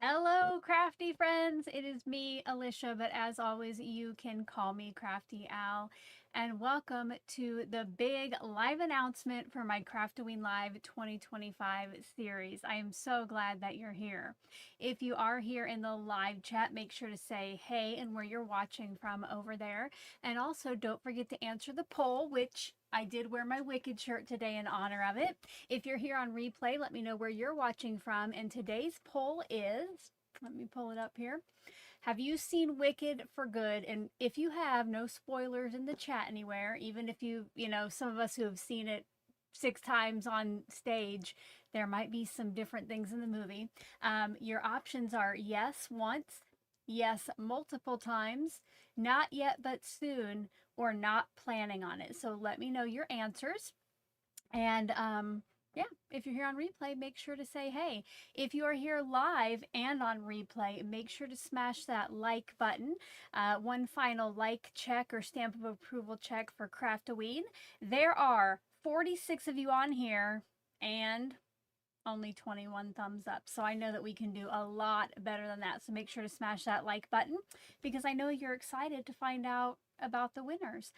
Hello, crafty friends. It is me, Alicia, but as always, you can call me Crafty Al. And welcome to the big live announcement for my Craft-O-Ween Live 2025 series. I am so glad that you're here. If you are here in the live chat, make sure to say hey and where you're watching from over there. And also, don't forget to answer the poll, which I did wear my Wicked shirt today in honor of it. If you're here on replay, let me know where you're watching from. And today's poll is, let me pull it up here. Have you seen Wicked for Good? And if you have, no spoilers in the chat anywhere, even if some of us who have seen it 6 times on stage, there might be some different things in the movie. Your options are yes, once, yes, multiple times, not yet, but soon, or not planning on it. So let me know your answers. And yeah, if you're here on replay, make sure to say hey. If you are here live and on replay, make sure to smash that like button. One final like check or stamp of approval check for Craft-O-Ween. There are 46 of you on here and only 21 thumbs up. So I know that we can do a lot better than that. So make sure to smash that like button because I know you're excited to find out about the winners.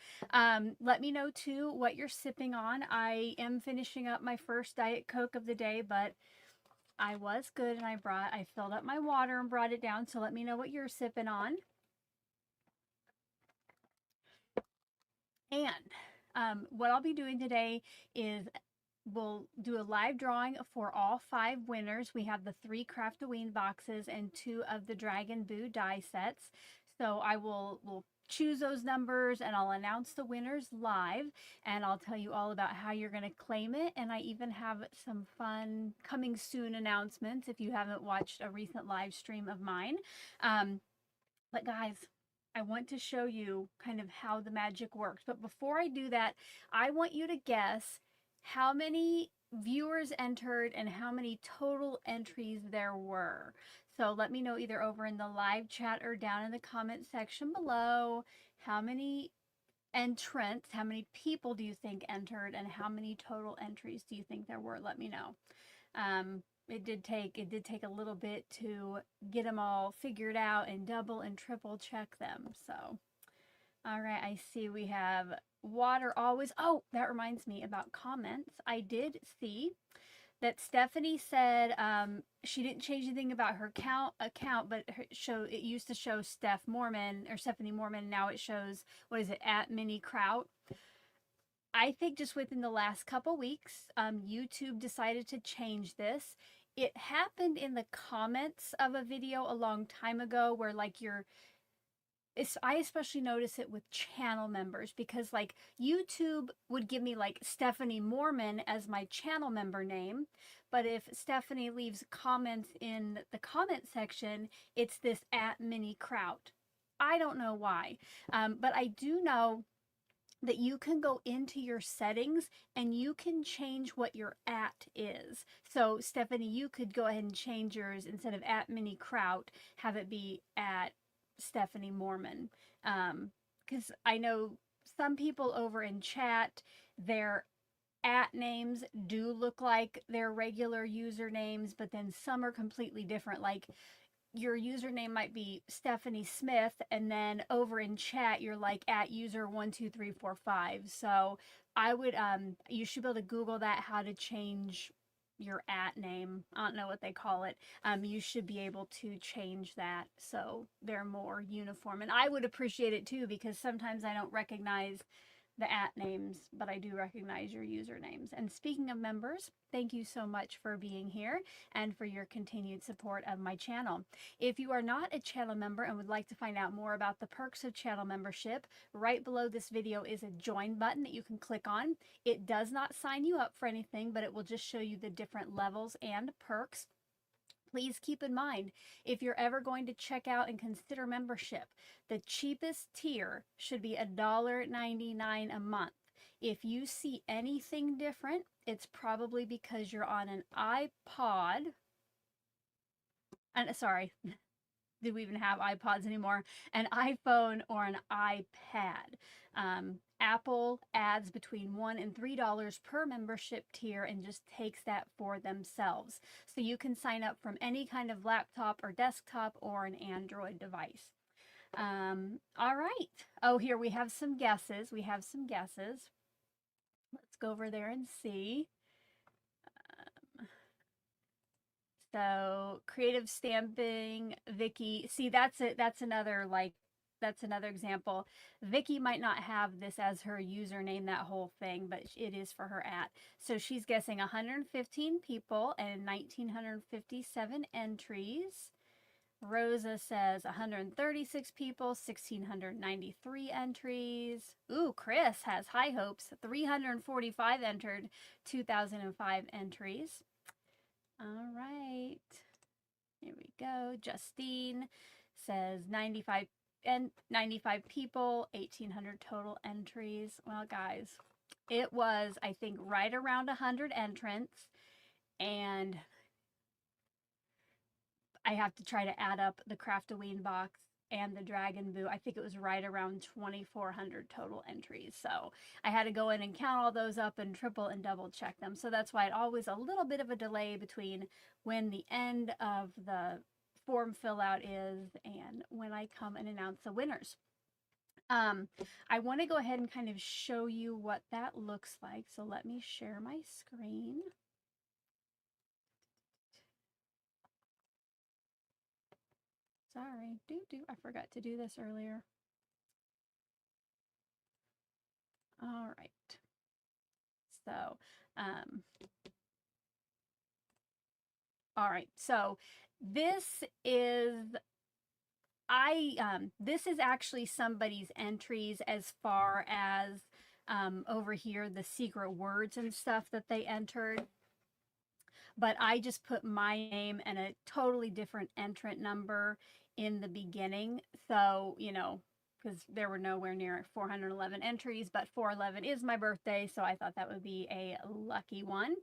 Let me know too what you're sipping on. I am finishing up my first Diet Coke of the day, but I was good and I filled up my water and brought it down. So let me know what you're sipping on. And what I'll be doing today is we'll do a live drawing for all 5 winners. We have the 3 Craft-O-Ween boxes and 2 of the Dragon Boo die sets. So I will choose those numbers and I'll announce the winners live and I'll tell you all about how you're going to claim it. And I even have some fun coming soon announcements if you haven't watched a recent live stream of mine. But guys, I want to show you kind of how the magic works. But before I do that, I want you to guess how many viewers entered and how many total entries there were. So let me know either over in the live chat or down in the comment section below how many entrants, how many people do you think entered, and how many total entries do you think there were? Let me know. It did take a little bit to get them all figured out and double and triple check them. So, all right, I see we have water always. Oh, that reminds me about comments. I did see that Stephanie said she didn't change anything about her account, but it used to show Steph Mormon or Stephanie Mormon. Now it shows, what is it, at Mini Kraut. I think just within the last couple weeks, YouTube decided to change this. It happened in the comments of a video a long time ago where like I especially notice it with channel members because like YouTube would give me like Stephanie Mormon as my channel member name. But if Stephanie leaves comments in the comment section, it's this at Mini Kraut. I don't know why, but I do know that you can go into your settings and you can change what your at is. So Stephanie, you could go ahead and change yours instead of at Mini Kraut, have it be at Stephanie Mormon. Because I know some people over in chat, their at names do look like their regular usernames, but then some are completely different. Like your username might be Stephanie Smith, and then over in chat you're like at user 12345. So I would you should be able to Google that, how to change your at name. I don't know what they call it. You should be able to change that so they're more uniform. And I would appreciate it too because sometimes I don't recognize the at names, but I do recognize your usernames. And speaking of members, thank you so much for being here and for your continued support of my channel. If you are not a channel member and would like to find out more about the perks of channel membership, right below this video is a join button that you can click on. It does not sign you up for anything, but it will just show you the different levels and perks. Please keep in mind, if you're ever going to check out and consider membership, the cheapest tier should be $1.99 a month. If you see anything different, it's probably because you're on an iPod. And sorry, do we even have iPods anymore? An iPhone or an iPad. Apple adds between $1 and $3 per membership tier and just takes that for themselves. So you can sign up from any kind of laptop or desktop or an Android device. All right. Oh, here we have some guesses. Let's go over there and see. So creative stamping, Vicky. See, that's it. That's another example. Vicky might not have this as her username, that whole thing, but it is for her @ So she's guessing 115 people and 1,957 entries. Rosa says 136 people, 1,693 entries. Ooh, Chris has high hopes. 345 entered, 2,005 entries. All right. Here we go. Justine says 95 people, 1,800 total entries. Well, guys, it was, I think, right around 100 entrants, and I have to try to add up the Craft-O-Ween box and the Dragon Boo. I think it was right around 2,400 total entries. So I had to go in and count all those up and triple and double check them. So that's why it always a little bit of a delay between when the end of the form fill out is and when I come and announce the winners. I want to go ahead and kind of show you what that looks like. So let me share my screen. Sorry, I forgot to do this earlier. All right. So, all right. So this is this is actually somebody's entries as far as over here, the secret words and stuff that they entered. But I just put my name and a totally different entrant number in the beginning. So, you know, because there were nowhere near 411 entries, but 411 is my birthday, so I thought that would be a lucky one.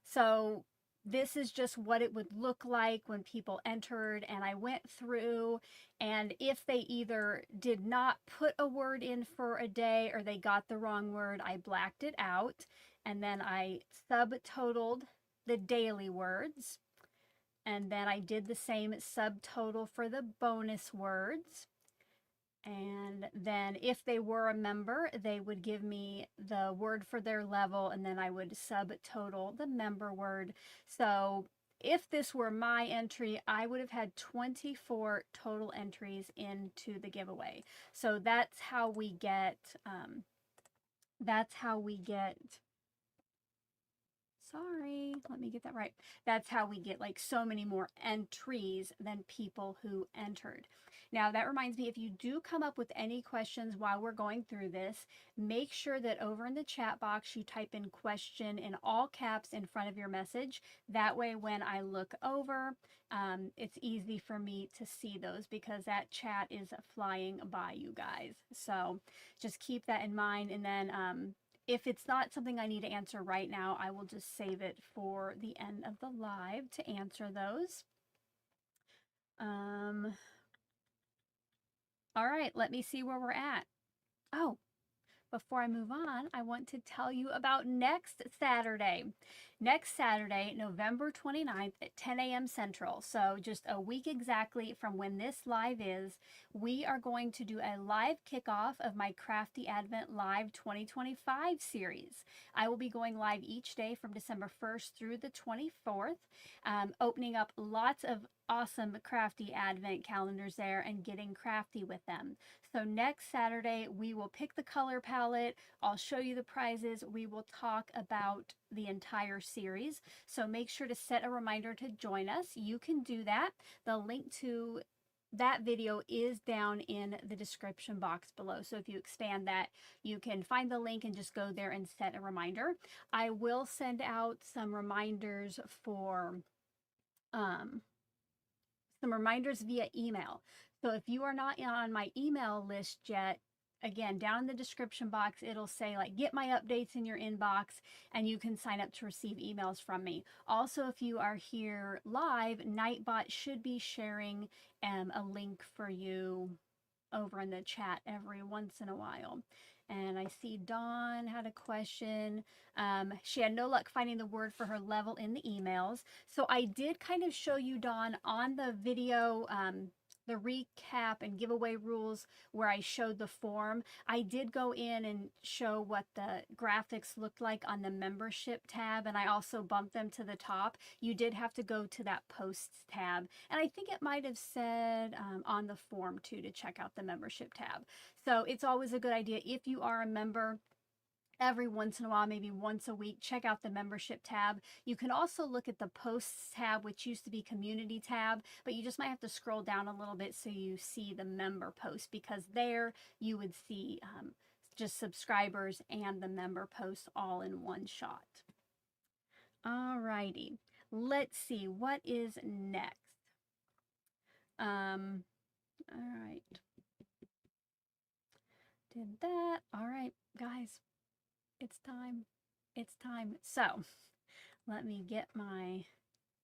So this is just what it would look like when people entered, and I went through, and if they either did not put a word in for a day or they got the wrong word, I blacked it out, and then I subtotaled the daily words, and then I did the same subtotal for the bonus words. And then if they were a member, they would give me the word for their level, and then I would subtotal the member word. So if this were my entry, I would have had 24 total entries into the giveaway. So that's how we get, sorry, let me get that right. That's how we get like so many more entries than people who entered. Now that reminds me, if you do come up with any questions while we're going through this, make sure that over in the chat box you type in question in all caps in front of your message. That way when I look over, it's easy for me to see those because that chat is flying by you guys. So just keep that in mind, and then if it's not something I need to answer right now, I will just save it for the end of the live to answer those. All right, let me see where we're at. Oh, before I move on, I want to tell you about next Saturday. Next Saturday, November 29th at 10 a.m. Central. So just a week exactly from when this live is, we are going to do a live kickoff of my Crafty Advent Live 2025 series. I will be going live each day from December 1st through the 24th, opening up lots of awesome crafty advent calendars there and getting crafty with them. So next Saturday, we will pick the color palette. I'll show you the prizes. We will talk about the entire series. So make sure to set a reminder to join us. You can do that. The link to that video is down in the description box below. So if you expand that, you can find the link and just go there and set a reminder. I will send out some reminders for some reminders via email. So if you are not on my email list yet, again, down in the description box, it'll say like, get my updates in your inbox, and you can sign up to receive emails from me. Also, if you are here live, Nightbot should be sharing a link for you over in the chat every once in a while. And I see Dawn had a question. She had no luck finding the word for her level in the emails. So I did kind of show you, Dawn, on the video, the recap and giveaway rules where I showed the form. I did go in and show what the graphics looked like on the membership tab, and I also bumped them to the top. You did have to go to that posts tab, and I think it might have said on the form too to check out the membership tab. So it's always a good idea, if you are a member, every once in a while, maybe once a week, check out the membership tab. You can also look at the posts tab, which used to be community tab, but you just might have to scroll down a little bit so you see the member post, because there you would see just subscribers and the member posts all in one shot. All righty, let's see what is next. All right, did that. All right, guys, it's time. It's time. So let me get my,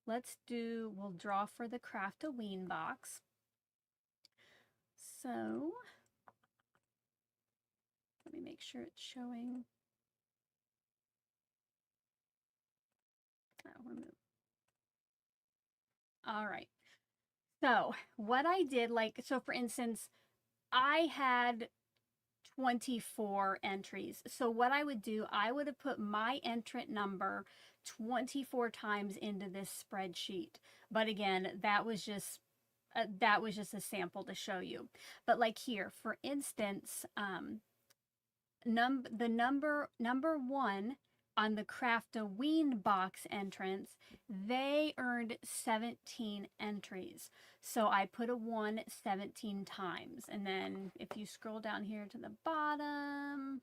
we'll draw for the Craft-O-Ween box. So let me make sure it's showing. Oh, remove. All right. So what I did, like, so for instance, I had 24 entries. So what I would do, I would have put my entrant number 24 times into this spreadsheet. But again, that was just a sample to show you. But like here, for instance, the number 1 on the Craft-O-Ween box entrance, they earned 17 entries. So I put a 1 17 times. And then if you scroll down here to the bottom,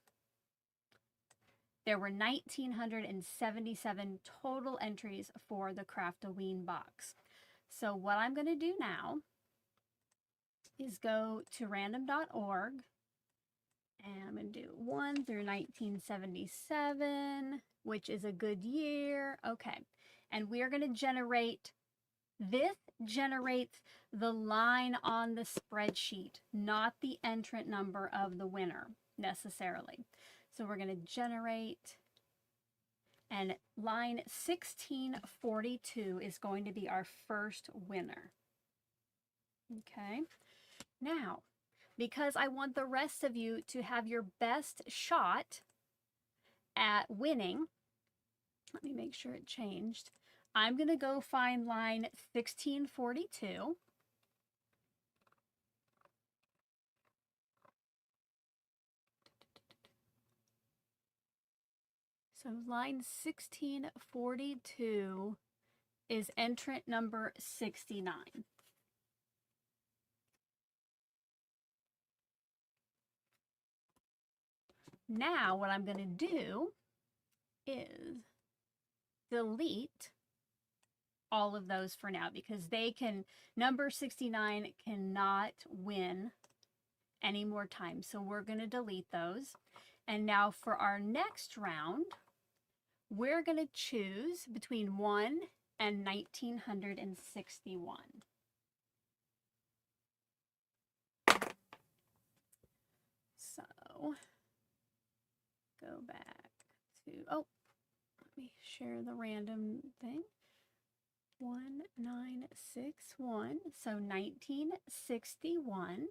there were 1,977 total entries for the Craft-O-Ween box. So what I'm going to do now is go to random.org, and I'm going to do 1 through 1977, which is a good year. Okay. And we are going to generate, this generates the line on the spreadsheet, not the entrant number of the winner necessarily. So we're going to generate, and line 1642 is going to be our first winner. Okay. Now, because I want the rest of you to have your best shot at winning, let me make sure it changed. I'm going to go find line 1642. So line 1642 is entrant number 69. Now what I'm going to do is delete all of those for now, because they can, number 69 cannot win any more time. So we're going to delete those. And now for our next round, we're going to choose between 1 and 1961. So go back to, oh, let me share the random thing. 1961, so 1961,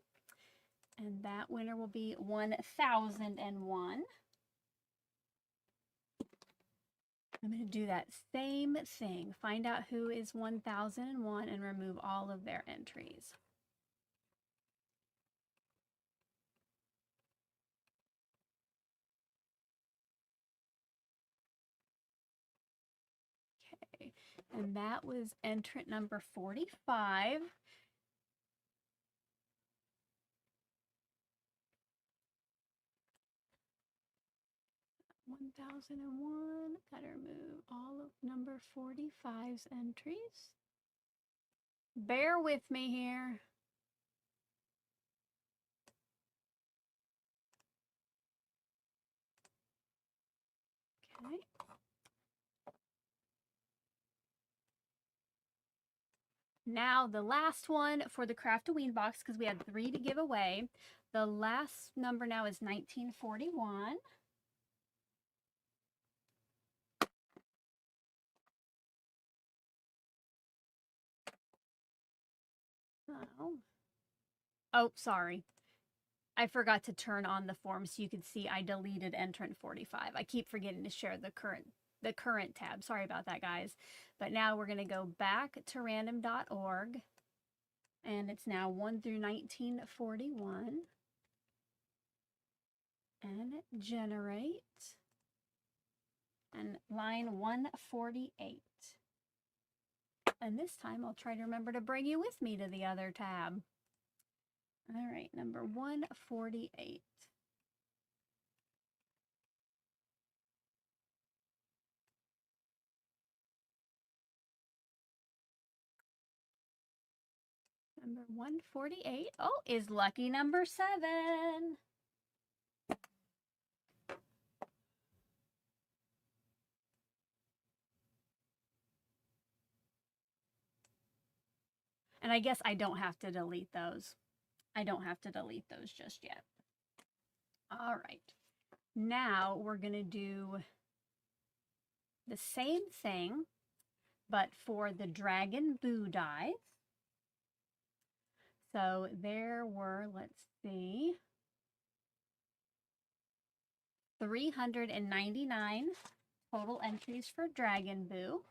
and that winner will be 1001. I'm going to do that same thing, find out who is 1001 and remove all of their entries. Okay, and that was entrant number 45. $1,001. Gotta remove all of number 45's entries. Bear with me here. Okay. Now the last one for the Craft-O-Ween box, because we had 3 to give away. The last number now is 1941. Oh, sorry. I forgot to turn on the form so you could see I deleted entrant 45. I keep forgetting to share the current tab. Sorry about that, guys. But now we're going to go back to random.org, and it's now 1 through 1941, and generate, and line 148. And this time I'll try to remember to bring you with me to the other tab. All right, number 148. Number 148, oh, is lucky number 7. And I guess I don't have to delete those. I don't have to delete those just yet. All right. Now we're going to do the same thing, but for the Dragon Boo dies. So there were, let's see, 399 total entries for Dragon Boo.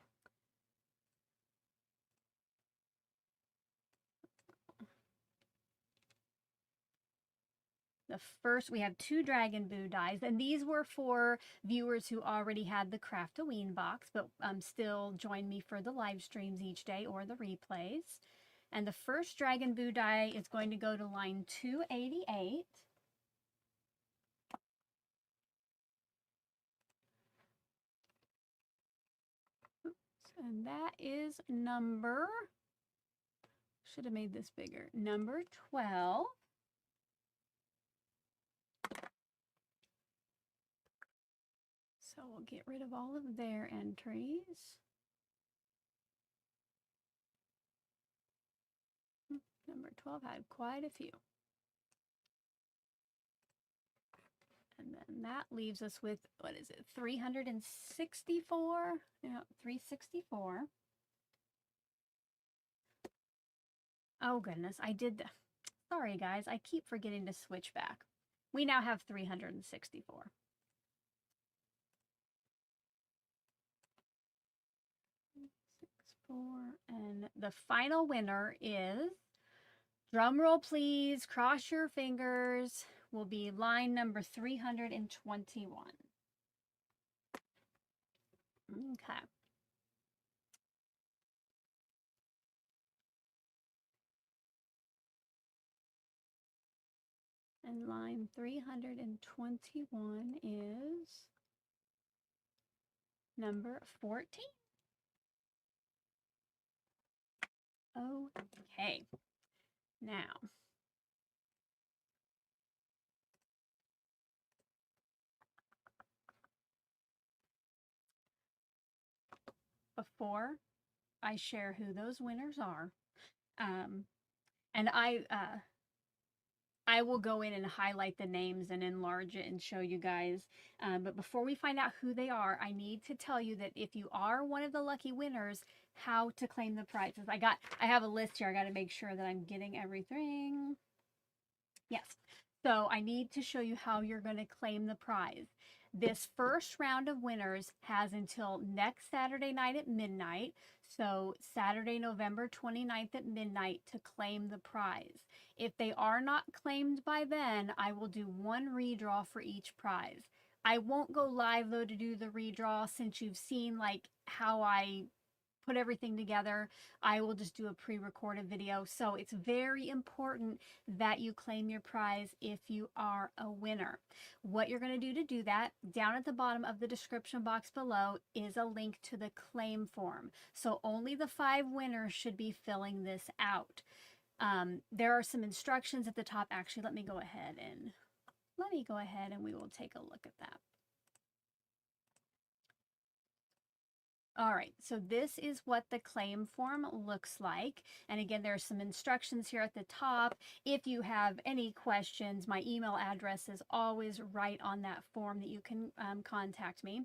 The first, we have 2 Dragon Boo dies, and these were for viewers who already had the Craft-O-Ween box, but still join me for the live streams each day or the replays. And the first Dragon Boo die is going to go to line 288. Oops, and that is number, should have made this bigger, number 12. So we'll get rid of all of their entries. Number 12 had quite a few. And then that leaves us with, what is it, 364? Yeah, 364. Oh goodness, I did the, sorry guys, I keep forgetting to switch back. We now have 364. And the final winner is, drum roll please, cross your fingers, will be line number 321. Okay. And line 321 is number 14. Okay. Now, before I share who those winners are, and I will go in and highlight the names and enlarge it and show you guys. But before we find out who they are, I need to tell you that if you are one of the lucky winners, how to claim the prizes. I have a list here. I got to make sure that I'm getting everything. Yes. So I need to show you how you're going to claim the prize. This first round of winners has until next Saturday night at midnight. So Saturday, November 29th at midnight to claim the prize. If they are not claimed by then, I will do one redraw for each prize. I won't go live though to do the redraw, since you've seen like how I put everything together. I will just do a pre-recorded video. So it's very important that you claim your prize if you are a winner. What you're going to do that, down at the bottom of the description box below is a link to the claim form. So only the 5 winners should be filling this out. There are some instructions at the top. Actually, let me go ahead and we will take a look at that. All right, so this is what the claim form looks like. And again, there's some instructions here at the top. If you have any questions, my email address is always right on that form that you can contact me.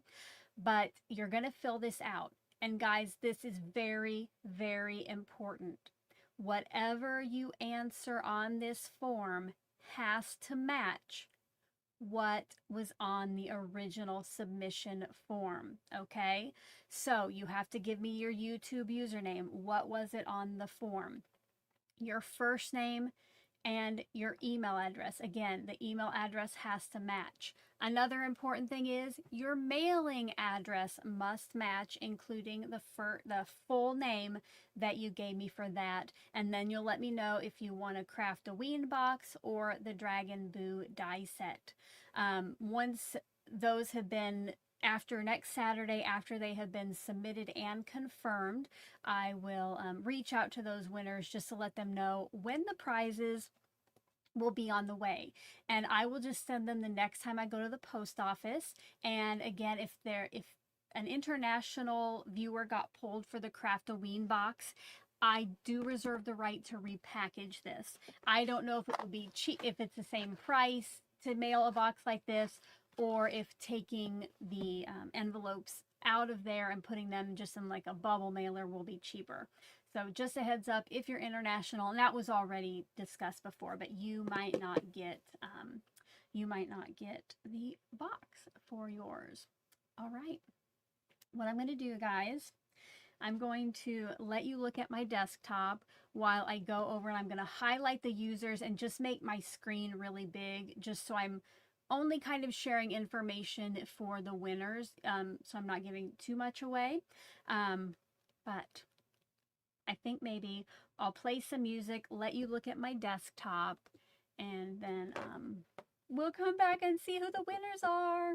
But you're going to fill this out. And guys, this is very, very important. Whatever you answer on this form has to match what was on the original submission form, okay? So you have to give me your YouTube username. What was it on the form? Your first name and your email address. Again, the email address has to match. Another important thing is your mailing address must match, including the full name that you gave me for that. And then you'll let me know if you want a Craft-O-Ween box or the Dragon Boo die set. Once those have been, after next Saturday, after they have been submitted and confirmed, I will reach out to those winners just to let them know when the prizes will be on the way, and I will just send them the next time I go to the post office. And again, if an international viewer got pulled for the Craft-O-Ween box, I do reserve the right to repackage this. I don't know if it will be cheap, if it's the same price to mail a box like this, or if taking the envelopes out of there and putting them just in like a bubble mailer will be cheaper. So just a heads up, if you're international, and that was already discussed before, but you might not get the box for yours. All right. What I'm going to do, guys, I'm going to let you look at my desktop while I go over, and I'm going to highlight the users and just make my screen really big, just so I'm only kind of sharing information for the winners, so I'm not giving too much away. But I think maybe I'll play some music, let you look at my desktop, and then we'll come back and see who the winners are.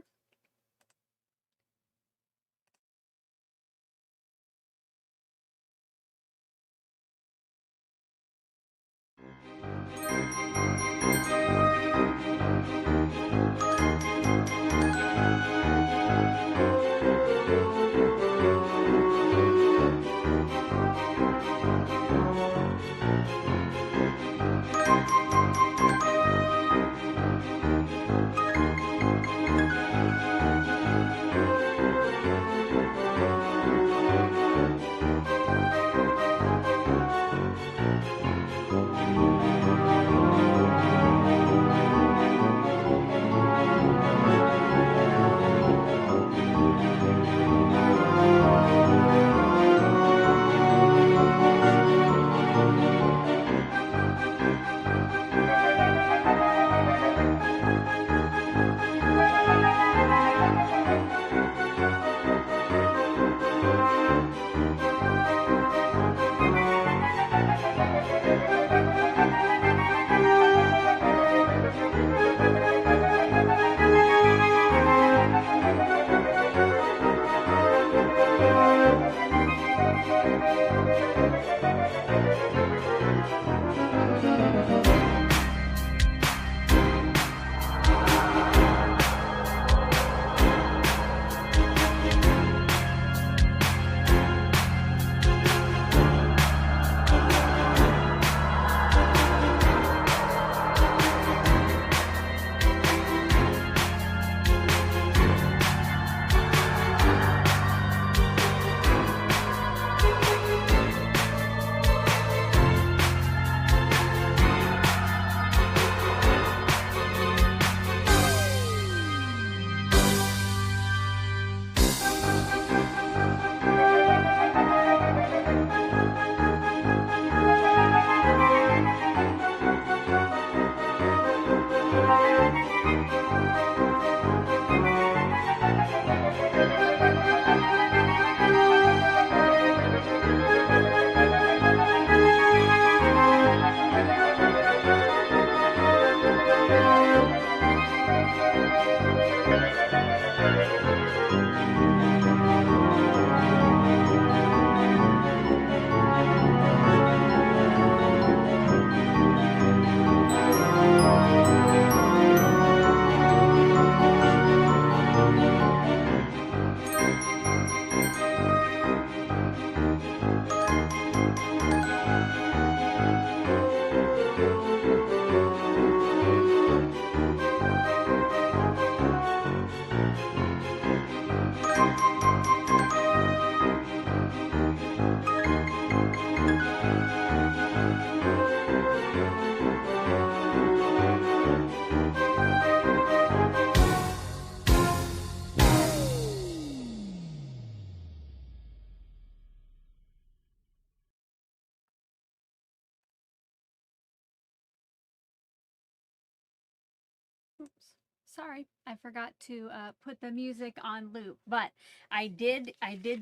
Sorry, I forgot to put the music on loop, but I did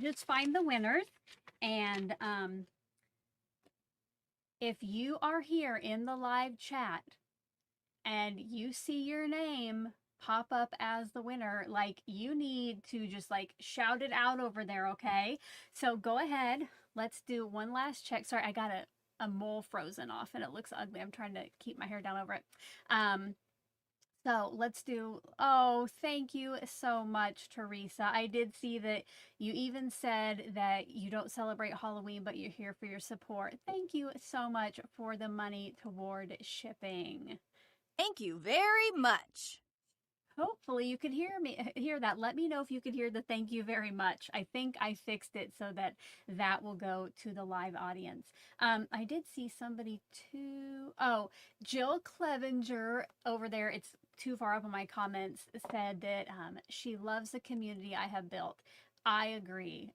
just find the winners. And if you are here in the live chat and you see your name pop up as the winner, like, you need to just like shout it out over there, okay? So go ahead. Let's do one last check. Sorry, I got a mole frozen off and it looks ugly. I'm trying to keep my hair down over it. So let's do, oh, thank you so much, Teresa. I did see that you even said that you don't celebrate Halloween, but you're here for your support. Thank you so much for the money toward shipping. Thank you very much. Hopefully you could hear that. Let me know if you could hear the thank you very much. I think I fixed it so that that will go to the live audience. I did see somebody too. Oh, Jill Clevenger over there. It's too far up in my comments, said that she loves the community I have built. I agree.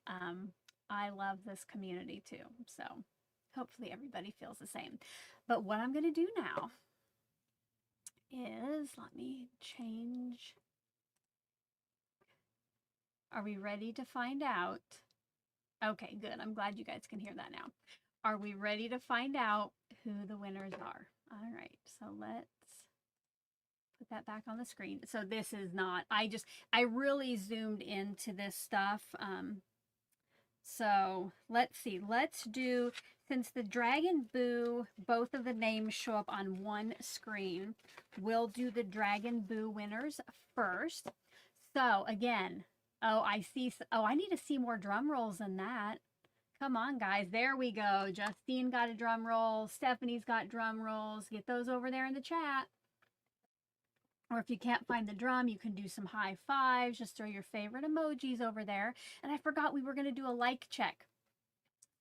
I love this community too. So hopefully everybody feels the same. But what I'm going to do now is, let me change. Are we ready to find out? Okay, good. I'm glad you guys can hear that now. Are we ready to find out who the winners are? All right, so let's put that back on the screen. So this is not, I really zoomed into this stuff. So let's see, let's do, since the Dragon Boo, both of the names show up on one screen, we'll do the Dragon Boo winners first. So again, oh, I see, oh, I need to see more drum rolls than that. Come on, guys, there we go. Justine got a drum roll, Stephanie's got drum rolls. Get those over there in the chat. Or if you can't find the drum, you can do some high fives. Just throw your favorite emojis over there. And I forgot we were going to do a like check.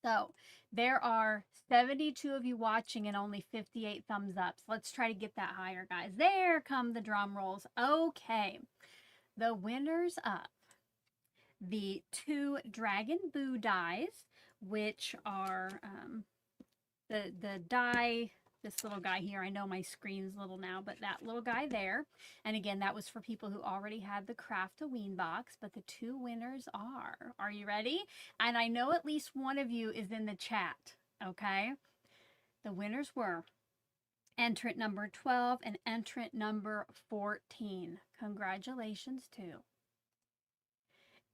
So there are 72 of you watching and only 58 thumbs ups. Let's try to get that higher, guys. There come the drum rolls. Okay. The winners of the 2 Dragon Boo dies, which are the die, this little guy here. I know my screen's little now, but that little guy there. And again, that was for people who already had the Craft-O-Ween box, but the 2 winners are you ready? And I know at least one of you is in the chat, okay? The winners were entrant number 12 and entrant number 14. Congratulations to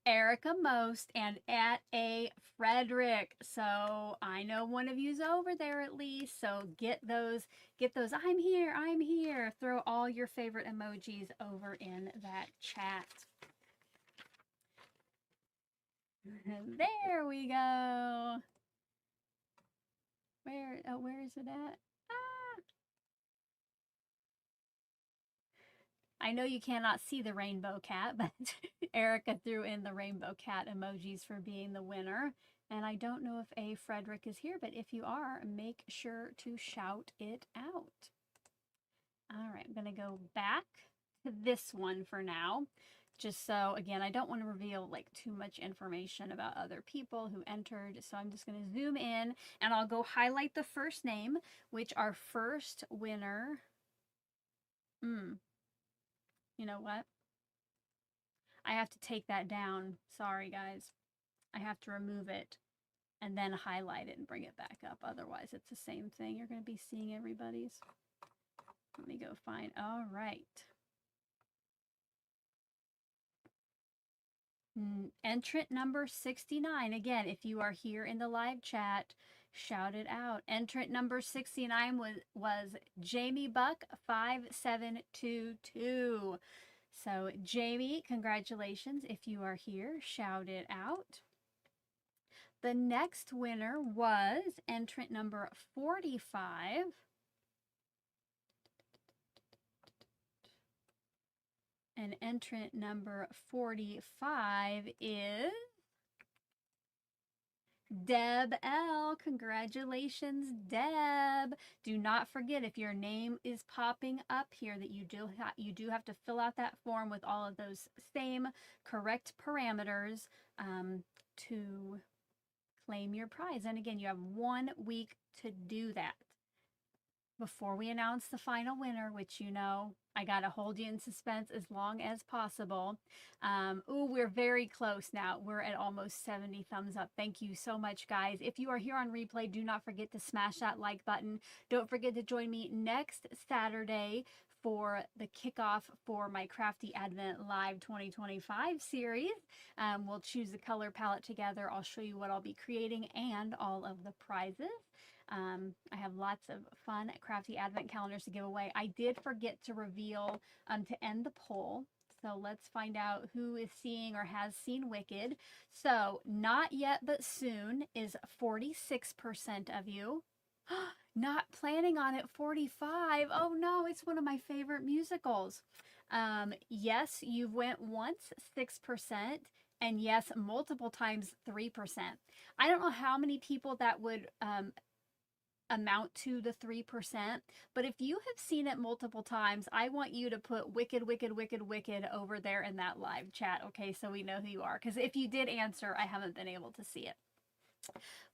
Erica Most and at a Frederick. So I know one of you's over there at least. So get those, I'm here. Throw all your favorite emojis over in that chat. There we go. Where is it at? I know you cannot see the rainbow cat, but Erica threw in the rainbow cat emojis for being the winner. And I don't know if A. Frederick is here, but if you are, make sure to shout it out. All right, I'm going to go back to this one for now. Just so, again, I don't want to reveal like too much information about other people who entered. So I'm just going to zoom in and I'll go highlight the first name, which our first winner. You know what? I have to take that down. Sorry, guys. I have to remove it and then highlight it and bring it back up. Otherwise, it's the same thing. You're going to be seeing everybody's. Let me go find. All right. Entrant number 69. Again, if you are here in the live chat, shout it out. Entrant number 69 was Jamie Buck 5722. So Jamie, congratulations. If you are here, shout it out. The next winner was entrant number 45. And entrant number 45 is Deb L. Congratulations, Deb. Do not forget, if your name is popping up here, that you do have to fill out that form with all of those same correct parameters to claim your prize. And again, you have 1 week to do that. before we announce the final winner, which you know I got to hold you in suspense as long as possible. Ooh, we're very close now. We're at almost 70 thumbs up. Thank you so much, guys. If you are here on replay, do not forget to smash that like button. Don't forget to join me next Saturday for the kickoff for my Crafty Advent Live 2025 series. We'll choose the color palette together. I'll show you what I'll be creating and all of the prizes. I have lots of fun Crafty Advent calendars to give away. I did forget to reveal to end the poll. So let's find out who is seeing or has seen Wicked. So not yet, but soon is 46% of you. Not planning on it, 45. Oh no, it's one of my favorite musicals. Yes, you've went once, 6%. And yes, multiple times, 3%. I don't know how many people that would amount to the 3%, but if you have seen it multiple times, I want you to put wicked, wicked, wicked, wicked over there in that live chat, okay, so we know who you are, because if you did answer, I haven't been able to see it.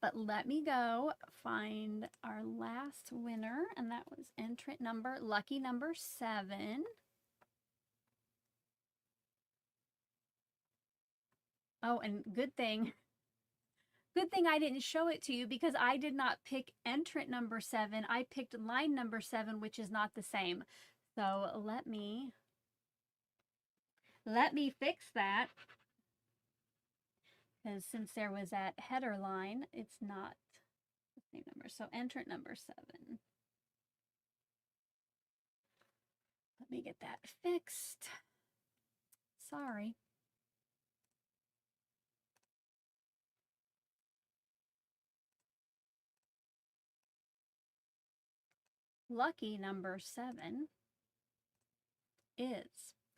But let me go find our last winner, and that was entrant number, lucky number 7. Oh, and good thing I didn't show it to you because I did not pick entrant number 7. I picked line number 7, which is not the same. So let me fix that. Because since there was that header line, it's not the same number. So entrant number 7. Let me get that fixed. Sorry. Lucky number 7 is,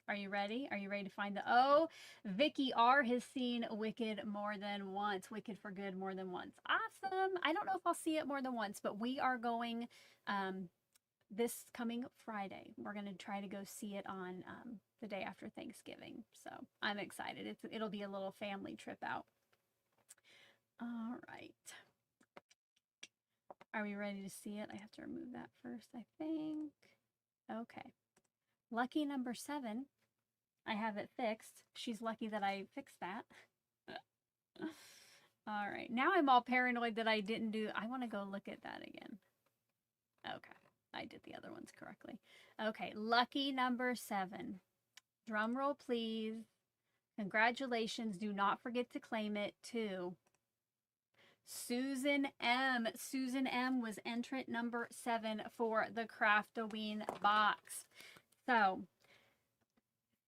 are you ready? Are you ready to find the, oh, Vicky R has seen Wicked more than once. Wicked for Good more than once. Awesome. I don't know if I'll see it more than once, but we are going this coming Friday. We're going to try to go see it on the day after Thanksgiving. So I'm excited. It'll be a little family trip out. All right. Are we ready to see it? I have to remove that first, I think. Okay. Lucky number 7. I have it fixed. She's lucky that I fixed that. All right. Now I'm all paranoid that I didn't do. I want to go look at that again. Okay. I did the other ones correctly. Okay. Lucky number 7. Drum roll, please. Congratulations. Do not forget to claim it too. Susan M. Susan M was entrant number 7 for the Craft-O-Ween box. So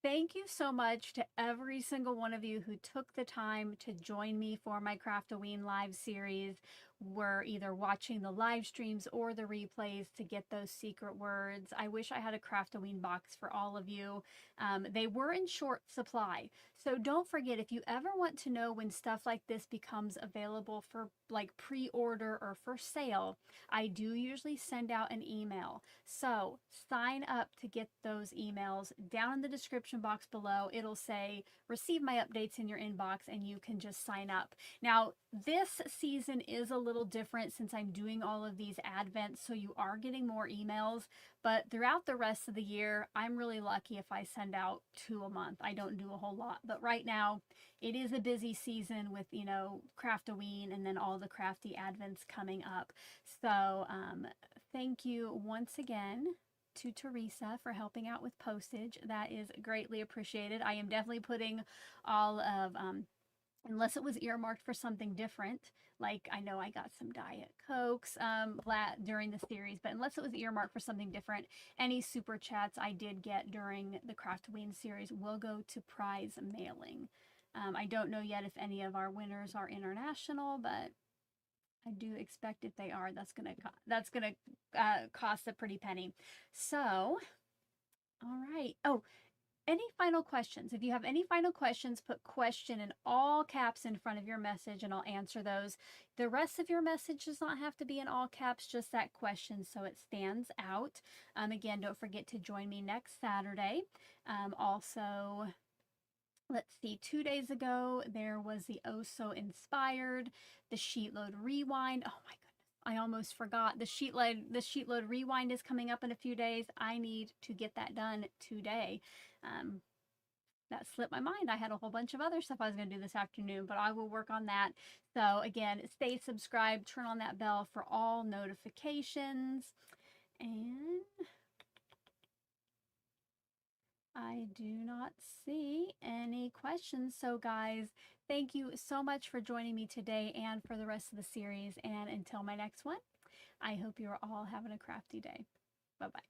thank you so much to every single one of you who took the time to join me for my Craft-O-Ween live series. We're either watching the live streams or the replays to get those secret words. I wish I had a Craft-O-Ween box for all of you. They were in short supply. So don't forget, if you ever want to know when stuff like this becomes available for like pre-order or for sale, I do usually send out an email. So sign up to get those emails. Down in the description box below, it'll say receive my updates in your inbox, and you can just sign up. Now, this season is a little different since I'm doing all of these advents, so you are getting more emails, but throughout the rest of the year, I'm really lucky if I send out 2 a month. I don't do a whole lot, but right now it is a busy season with, you know, Craft-O-Ween and then all the crafty advents coming up. So thank you once again to Teresa for helping out with postage. That is greatly appreciated. I am definitely putting all of, unless it was earmarked for something different, like I know I got some Diet Cokes during the series, but unless it was earmarked for something different, any super chats I did get during the Craft-O-Ween series will go to prize mailing. I don't know yet if any of our winners are international, but I do expect if they are, that's gonna cost a pretty penny. So, all right. Oh, any final questions? If you have any final questions, put question in all caps in front of your message and I'll answer those. The rest of your message does not have to be in all caps, just that question so it stands out. Again, don't forget to join me next Saturday. Also, let's see, 2 days ago, there was the Oh So Inspired, the Sheetload Rewind. Oh my goodness. I almost forgot. The sheet load rewind is coming up in a few days. I need to get that done today. That slipped my mind. I had a whole bunch of other stuff I was going to do this afternoon, but I will work on that. So again, stay subscribed, turn on that bell for all notifications. And I do not see any questions. So guys, thank you so much for joining me today and for the rest of the series. And until my next one, I hope you're all having a crafty day. Bye-bye.